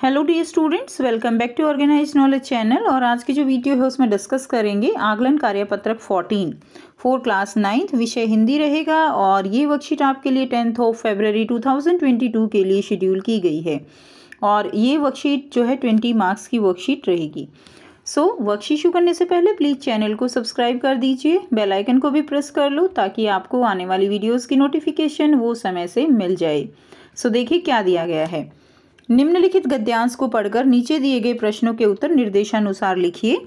Hello dear students, welcome back to organize knowledge channel. और आज की जो वीडियो है उसमें डिस्कस करेंगे आकलन कार्यपत्रक 14 फॉर क्लास 9th। विषय हिंदी रहेगा और ये वर्कशीट आपके लिए 10 फरवरी 2022 के लिए शेड्यूल की गई है। और ये वर्कशीट जो है 20 मार्क्स की वर्कशीट रहेगी। वर्कशीट शुरू करने से पहले प्लीज़ चैनल को सब्सक्राइब कर दीजिए, बेल आइकन को भी प्रेस कर लो ताकि आपको आने वाली वीडियोज़ की नोटिफिकेशन वो समय से मिल जाए। देखिए क्या दिया गया है। निम्नलिखित गद्यांश को पढ़कर नीचे दिए गए प्रश्नों के उत्तर निर्देशानुसार लिखिए।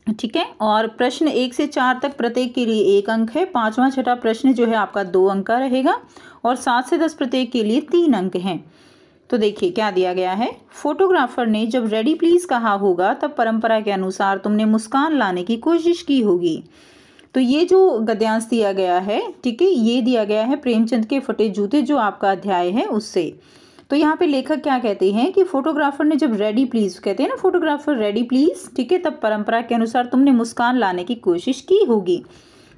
ठीक है, और प्रश्न 1 से 4 तक प्रत्येक के लिए 1 अंक है। 5वां 6ठा प्रश्न जो है आपका 2 अंक का रहेगा और 7 से 10 प्रत्येक के लिए 3 अंक हैं। तो देखिए क्या दिया गया है। फोटोग्राफर ने जब रेडी प्लीज कहा होगा तब परंपरा के अनुसार तुमने मुस्कान लाने की कोशिश की होगी। तो ये जो गद्यांश दिया गया है, ठीक है, ये दिया गया है प्रेमचंद के फटे जूते जो आपका अध्याय है उससे। तो यहाँ पे लेखक क्या कहते हैं कि फोटोग्राफर ने जब रेडी प्लीज कहते हैं ना, फोटोग्राफर रेडी प्लीज, ठीक है, तब परंपरा के अनुसार तुमने मुस्कान लाने की कोशिश की होगी।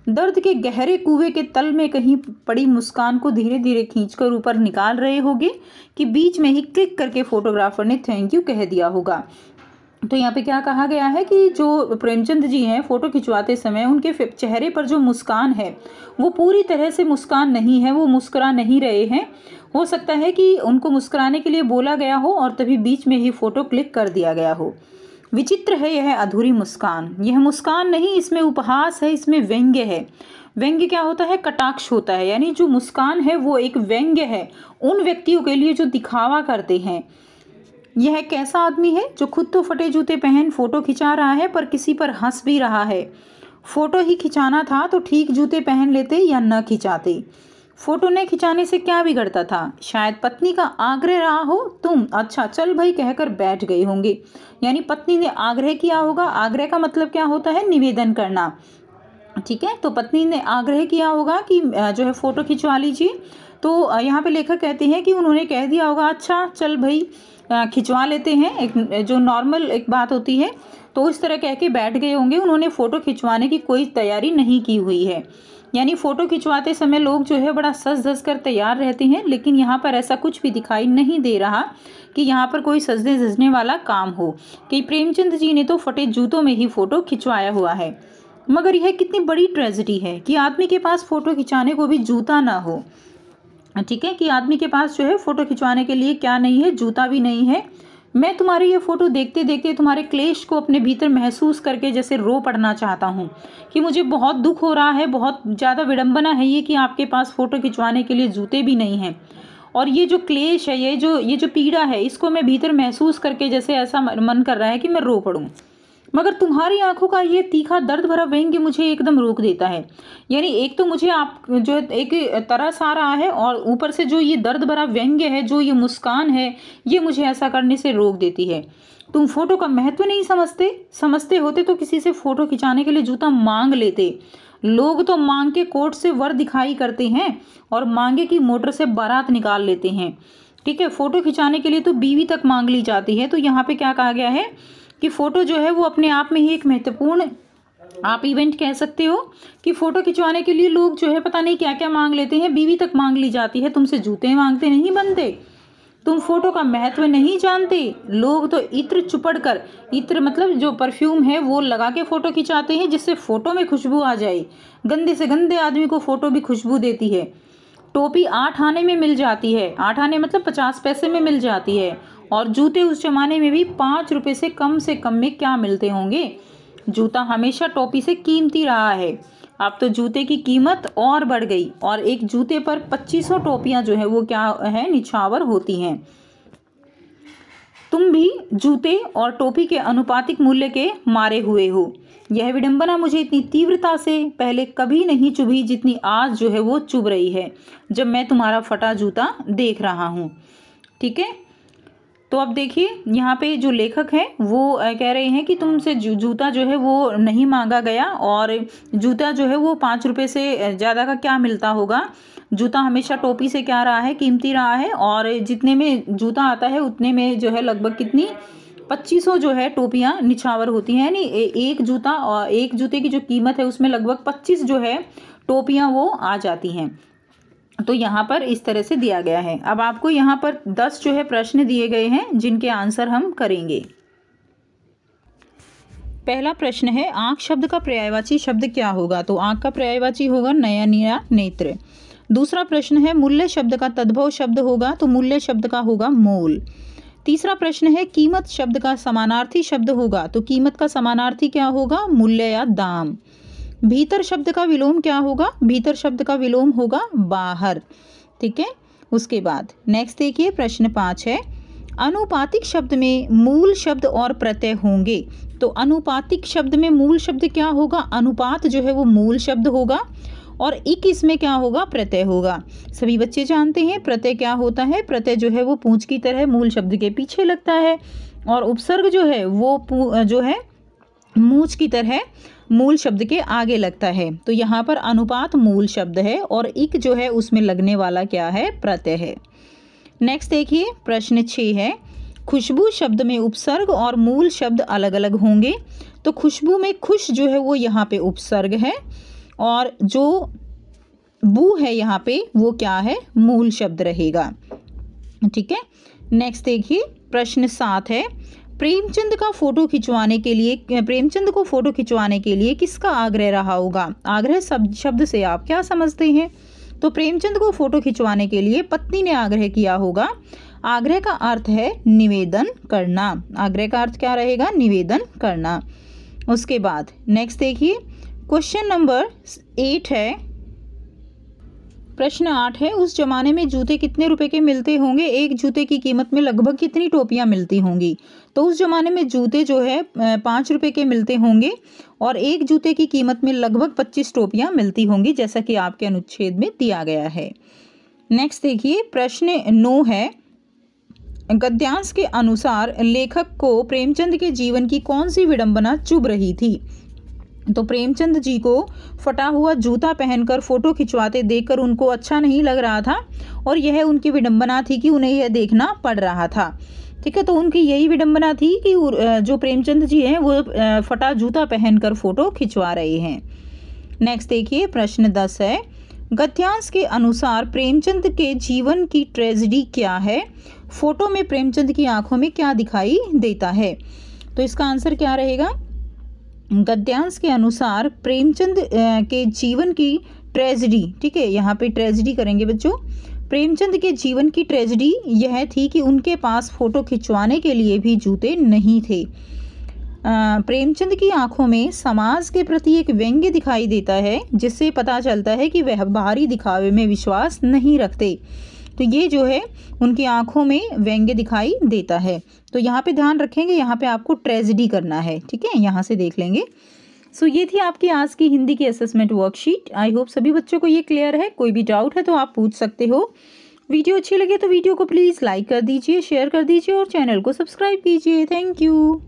दर्द के गहरे कुएं के तल में कहीं पड़ी मुस्कान को धीरे धीरे खींचकर ऊपर निकाल रहे होगे कि बीच में ही क्लिक करके फोटोग्राफर ने थैंक यू कह दिया होगा। तो यहाँ पे क्या कहा गया है कि जो प्रेमचंद जी हैं फोटो खिंचवाते समय उनके चेहरे पर जो मुस्कान है वो पूरी तरह से मुस्कान नहीं है, वो मुस्कुरा नहीं रहे हैं। हो सकता है कि उनको मुस्कुराने के लिए बोला गया हो और तभी बीच में ही फोटो क्लिक कर दिया गया हो। विचित्र है यह अधूरी मुस्कान। यह मुस्कान नहीं, इसमें उपहास है, इसमें व्यंग्य है। व्यंग्य क्या होता है? कटाक्ष होता है। यानी जो मुस्कान है वो एक व्यंग्य है उन व्यक्तियों के लिए जो दिखावा करते हैं। यह कैसा आदमी है जो खुद तो फटे जूते पहन फोटो खिंचा रहा है पर किसी पर हंस भी रहा है। फोटो ही खिंचाना था तो ठीक जूते पहन लेते या न खिंचाते। फोटो ने खिंचाने से क्या बिगड़ता था? शायद पत्नी का आग्रह रहा हो, तुम अच्छा चल भाई कहकर बैठ गए होंगे। यानी पत्नी ने आग्रह किया होगा। आग्रह का मतलब क्या होता है? निवेदन करना। ठीक है, तो पत्नी ने आग्रह किया होगा कि जो है फोटो खिंचवा लीजिए। तो यहाँ पे लेखक कहते हैं कि उन्होंने कह दिया होगा अच्छा चल भाई खिंचवा लेते हैं, एक जो नॉर्मल एक बात होती है, तो इस तरह कह के बैठ गए होंगे। उन्होंने फ़ोटो खिंचवाने की कोई तैयारी नहीं की हुई है। यानी फ़ोटो खिंचवाते समय लोग जो है बड़ा सज धज कर तैयार रहते हैं, लेकिन यहाँ पर ऐसा कुछ भी दिखाई नहीं दे रहा कि यहाँ पर कोई सजने धजने वाला काम हो कि प्रेमचंद जी ने तो फटे जूतों में ही फ़ोटो खिंचवाया हुआ है। मगर यह कितनी बड़ी ट्रेजेडी है कि आदमी के पास फ़ोटो खिंचाने को भी जूता ना हो। ठीक है, कि आदमी के पास जो है फोटो खिंचवाने के लिए क्या नहीं है? जूता भी नहीं है। मैं तुम्हारी ये फोटो देखते देखते तुम्हारे क्लेश को अपने भीतर महसूस करके जैसे रो पड़ना चाहता हूँ कि मुझे बहुत दुख हो रहा है, बहुत ज़्यादा विडंबना है ये कि आपके पास फोटो खिंचवाने के लिए जूते भी नहीं हैं। और ये जो क्लेश है, ये जो पीड़ा है, इसको मैं भीतर महसूस करके जैसे ऐसा मन कर रहा है कि मैं रो पड़ूँ। मगर तुम्हारी आंखों का ये तीखा दर्द भरा व्यंग्य मुझे एकदम रोक देता है। यानी एक तो मुझे आप जो एक तरस आ रहा है और ऊपर से जो ये दर्द भरा व्यंग्य है, जो ये मुस्कान है, ये मुझे ऐसा करने से रोक देती है। तुम फोटो का महत्व नहीं समझते होते तो किसी से फोटो खिंचाने के लिए जूता मांग लेते। लोग तो मांग के कोर्ट से वर दिखाई करते हैं और मांगे की मोटर से बारात निकाल लेते हैं। ठीक है, फोटो खिंचाने के लिए तो बीवी तक मांग ली जाती है। तो यहाँ पे क्या कहा गया है कि फ़ोटो जो है वो अपने आप में ही एक महत्वपूर्ण आप इवेंट कह सकते हो कि फ़ोटो खिंचवाने के लिए लोग जो है पता नहीं क्या क्या मांग लेते हैं, बीवी तक मांग ली जाती है। तुमसे जूते मांगते नहीं बनते। तुम फोटो का महत्व नहीं जानते। लोग तो इत्र चुपड़ कर, इत्र मतलब जो परफ्यूम है वो लगा के फ़ोटो खिंचाते हैं जिससे फ़ोटो में खुशबू आ जाए। गंदे से गंदे आदमी को फ़ोटो भी खुशबू देती है। टोपी 8 आने में मिल जाती है। 8 आने मतलब 50 पैसे में मिल जाती है। और जूते उस जमाने में भी 5 रुपये से कम में क्या मिलते होंगे। जूता हमेशा टोपी से कीमती रहा है। अब तो जूते की कीमत और बढ़ गई और एक जूते पर 2500 टोपियां जो है वो क्या है, निछावर होती हैं। तुम भी जूते और टोपी के अनुपातिक मूल्य के मारे हुए हो। यह विडंबना मुझे इतनी तीव्रता से पहले कभी नहीं चुभी जितनी आज जो है वो चुभ रही है जब मैं तुम्हारा फटा जूता देख रहा हूँ। ठीक है, तो अब देखिए यहाँ पे जो लेखक हैं वो कह रहे हैं कि तुमसे जूता जो है वो नहीं मांगा गया और जूता जो है वो 5 रुपये से ज़्यादा का क्या मिलता होगा। जूता हमेशा टोपी से क्या रहा है, कीमती रहा है। और जितने में जूता आता है उतने में जो है लगभग कितनी 2500 जो है टोपियाँ निछावर होती हैं। यानी एक जूता और एक जूते की जो कीमत है उसमें लगभग 25 जो है टोपियाँ वो आ जाती हैं। तो यहाँ पर इस तरह से दिया गया है। अब आपको यहाँ पर 10 जो है प्रश्न दिए गए हैं जिनके आंसर हम करेंगे। पहला प्रश्न है, आँख शब्द का पर्यायवाची शब्द क्या होगा? तो आँख का पर्यायवाची होगा नयन या नेत्र। दूसरा प्रश्न है, मूल्य शब्द का तद्भव शब्द होगा, तो मूल्य शब्द का होगा मोल। तीसरा प्रश्न है, कीमत शब्द का समानार्थी शब्द होगा, तो कीमत का समानार्थी क्या होगा? मूल्य या दाम। भीतर शब्द का विलोम क्या होगा? भीतर शब्द का विलोम होगा बाहर। ठीक है, उसके बाद नेक्स्ट देखिए प्रश्न 5 है, अनुपातिक शब्द में मूल शब्द और प्रत्यय होंगे, तो अनुपातिक शब्द में मूल शब्द क्या होगा? अनुपात जो है वो मूल शब्द होगा और इक इसमें क्या होगा? प्रत्यय होगा। सभी बच्चे जानते हैं प्रत्यय क्या होता है। प्रत्यय जो है वो पूंछ की तरह मूल शब्द के पीछे लगता है और उपसर्ग जो है वो जो है मूंछ की तरह मूल शब्द के आगे लगता है। तो यहाँ पर अनुपात मूल शब्द है और इक जो है उसमें लगने वाला क्या है? प्रत्यय है। नेक्स्ट देखिए प्रश्न 6 है, खुशबू शब्द में उपसर्ग और मूल शब्द अलग अलग होंगे, तो खुशबू में खुश जो है वो यहाँ पे उपसर्ग है और जो बू है यहाँ पे वो क्या है? मूल शब्द रहेगा। ठीक है, नेक्स्ट देखिए प्रश्न 7 है, प्रेमचंद को फोटो खिंचवाने के लिए किसका आग्रह रहा होगा? आग्रह शब्द से आप क्या समझते हैं? तो प्रेमचंद को फोटो खिंचवाने के लिए पत्नी ने आग्रह किया होगा। आग्रह का अर्थ है निवेदन करना। आग्रह का अर्थ क्या रहेगा? निवेदन करना। उसके बाद नेक्स्ट देखिए क्वेश्चन नंबर 8 है, प्रश्न 8 है, उस जमाने में जूते कितने रुपए के मिलते होंगे? एक जूते की कीमत में लगभग कितनी टोपियां मिलती होंगी? तो उस जमाने में जूते जो है 5 रुपए के मिलते होंगे और एक जूते की कीमत में लगभग 25 टोपियां मिलती होंगी, जैसा कि आपके अनुच्छेद में दिया गया है। नेक्स्ट देखिए प्रश्न 9 है, गद्यांश के अनुसार लेखक को प्रेमचंद के जीवन की कौन सी विडंबना चुभ रही थी? तो प्रेमचंद जी को फटा हुआ जूता पहनकर फोटो खिंचवाते देखकर उनको अच्छा नहीं लग रहा था और यह उनकी विडंबना थी कि उन्हें यह देखना पड़ रहा था। ठीक है, तो उनकी यही विडंबना थी कि जो प्रेमचंद जी हैं वो फटा जूता पहनकर फोटो खिंचवा रहे हैं। नेक्स्ट देखिए प्रश्न 10 है, गद्यांश के अनुसार प्रेमचंद के जीवन की ट्रेजेडी क्या है? फोटो में प्रेमचंद की आंखों में क्या दिखाई देता है? तो इसका आंसर क्या रहेगा? गद्यांश के अनुसार प्रेमचंद के जीवन की ट्रेजेडी, ठीक है, यहाँ पे ट्रेजेडी करेंगे बच्चों। प्रेमचंद के जीवन की ट्रेजेडी यह थी कि उनके पास फोटो खिंचवाने के लिए भी जूते नहीं थे। प्रेमचंद की आंखों में समाज के प्रति एक व्यंग्य दिखाई देता है, जिससे पता चलता है कि वह बाहरी दिखावे में विश्वास नहीं रखते। तो ये जो है उनकी आंखों में व्यंग्य दिखाई देता है। तो यहाँ पे ध्यान रखेंगे, यहाँ पे आपको ट्रेजेडी करना है। ठीक है, यहाँ से देख लेंगे। सो ये थी आपकी आज की हिंदी की असेसमेंट वर्कशीट। आई होप सभी बच्चों को ये क्लियर है। कोई भी डाउट है तो आप पूछ सकते हो। वीडियो अच्छी लगे तो वीडियो को प्लीज़ लाइक कर दीजिए, शेयर कर दीजिए और चैनल को सब्सक्राइब कीजिए। Thank you.